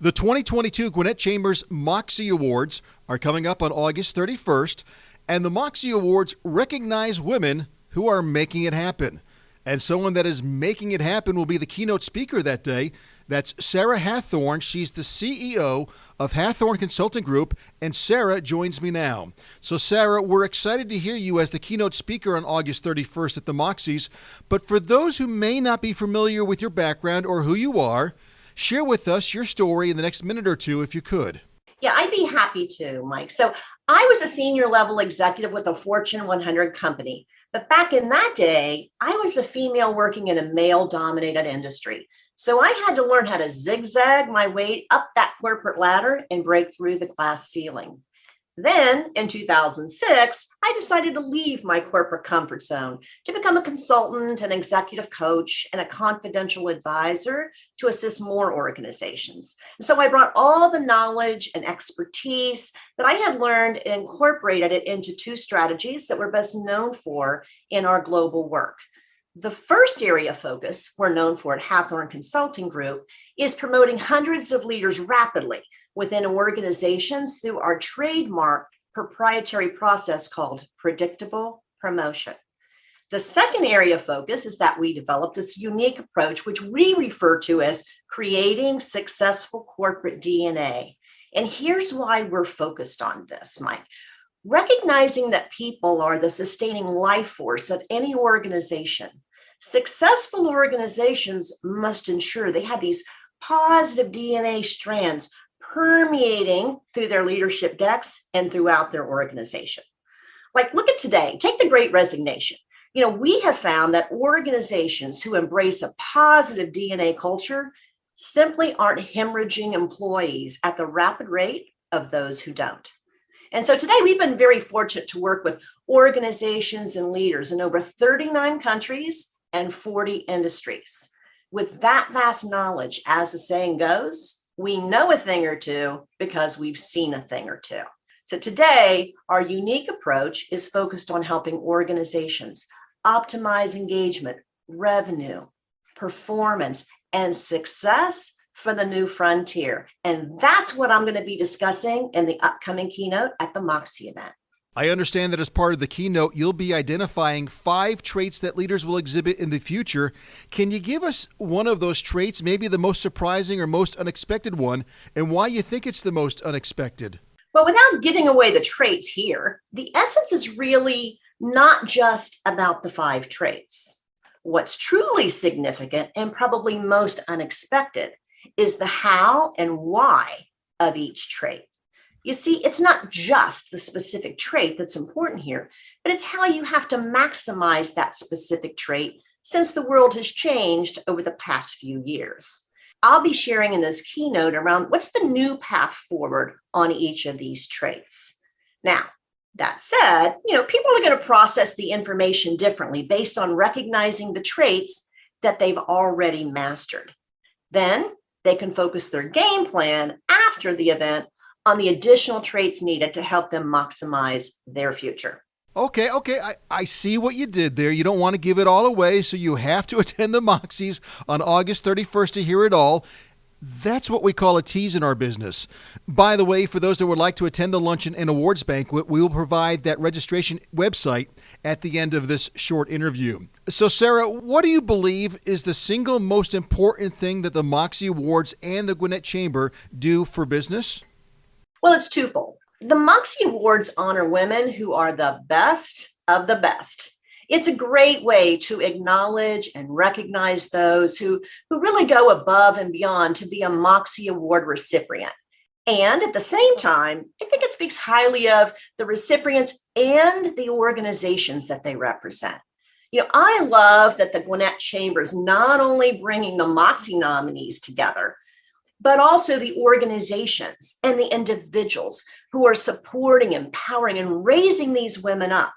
The 2022 Gwinnett Chamber's Moxie Awards are coming up on August 31st, and the Moxie Awards recognize women who are making it happen. And someone that is making it happen will be the keynote speaker that day. That's Sarah Hathorn. She's the CEO of Hathorn Consulting Group, and Sarah joins me now. So, Sarah, we're excited to hear you as the keynote speaker on August 31st at the Moxies. But for those who may not be familiar with your background or who you are, share with us your story in the next minute or two, if you could. Yeah, I'd be happy to, Mike. So I was a senior level executive with a Fortune 100 company. But back in that day, I was a female working in a male-dominated industry. So I had to learn how to zigzag my way up that corporate ladder and break through the glass ceiling. Then in 2006, I decided to leave my corporate comfort zone to become a consultant, an executive coach, and a confidential advisor to assist more organizations. And so I brought all the knowledge and expertise that I had learned and incorporated it into two strategies that we're best known for in our global work. The first area of focus we're known for at Hathorn Consulting Group is promoting hundreds of leaders rapidly within organizations through our trademark proprietary process called predictable promotion. The second area of focus is that we developed this unique approach, which we refer to as creating successful corporate DNA. And here's why we're focused on this, Mike. Recognizing that people are the sustaining life force of any organization, successful organizations must ensure they have these positive DNA strands permeating through their leadership decks and throughout their organization. Like, look at today, take the Great Resignation. We have found that organizations who embrace a positive DNA culture simply aren't hemorrhaging employees at the rapid rate of those who don't. And so today we've been very fortunate to work with organizations and leaders in over 39 countries and 40 industries. With that vast knowledge, as the saying goes, we know a thing or two because we've seen a thing or two. So today, our unique approach is focused on helping organizations optimize engagement, revenue, performance, and success for the new frontier. And that's what I'm going to be discussing in the upcoming keynote at the Moxie event. I understand that as part of the keynote, you'll be identifying 5 traits that leaders will exhibit in the future. Can you give us one of those traits, maybe the most surprising or most unexpected one, and why you think it's the most unexpected? Well, without giving away the traits here, the essence is really not just about the 5 traits. What's truly significant and probably most unexpected is the how and why of each trait. You see, it's not just the specific trait that's important here, but it's how you have to maximize that specific trait since the world has changed over the past few years. I'll be sharing in this keynote around what's the new path forward on each of these traits. Now, that said, people are going to process the information differently based on recognizing the traits that they've already mastered. Then they can focus their game plan after the event on the additional traits needed to help them maximize their future. Okay. I see what you did there. You don't want to give it all away, so you have to attend the Moxies on August 31st to hear it all. That's what we call a tease in our business. By the way, for those that would like to attend the luncheon and awards banquet, we will provide that registration website at the end of this short interview. So, Sarah, what do you believe is the single most important thing that the Moxie Awards and the Gwinnett Chamber do for business? Well, it's twofold. The Moxie Awards honor women who are the best of the best. It's a great way to acknowledge and recognize those who really go above and beyond to be a Moxie Award recipient. And at the same time, I think it speaks highly of the recipients and the organizations that they represent. I love that the Gwinnett Chamber is not only bringing the Moxie nominees together, but also the organizations and the individuals who are supporting, empowering, and raising these women up.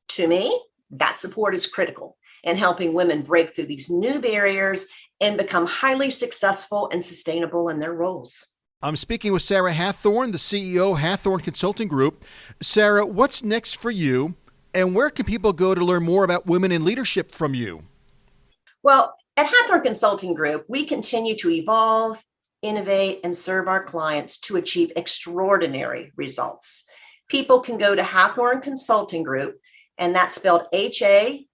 To me, that support is critical in helping women break through these new barriers and become highly successful and sustainable in their roles. I'm speaking with Sarah Hathorn, the CEO of Hathorn Consulting Group. Sarah, what's next for you, and where can people go to learn more about women in leadership from you? Well, at Hathorn Consulting Group, we continue to evolve, innovate, and serve our clients to achieve extraordinary results. People can go to Hathorn Consulting Group, and that's spelled Hathorn,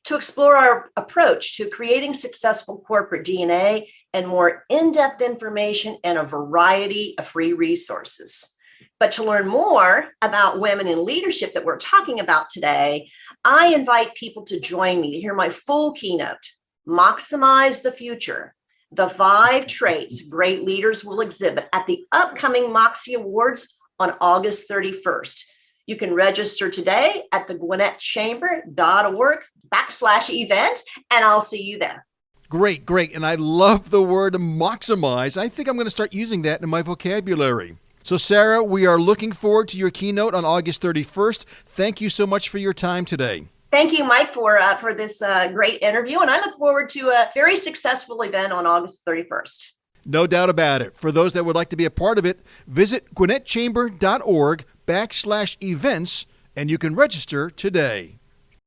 to explore our approach to creating successful corporate DNA and more in-depth information and a variety of free resources. But to learn more about women in leadership that we're talking about today, I invite people to join me to hear my full keynote, Maximize the Future, the 5 traits great leaders will exhibit at the upcoming Moxie Awards on August 31st. You can register today at the gwinnettchamber.org/event, and I'll see you there. Great, great. And I love the word maximize. I think I'm going to start using that in my vocabulary. So, Sarah, we are looking forward to your keynote on August 31st. Thank you so much for your time today. Thank you, Mike, for this great interview. And I look forward to a very successful event on August 31st. No doubt about it. For those that would like to be a part of it, visit gwinnettchamber.org/events, and you can register today.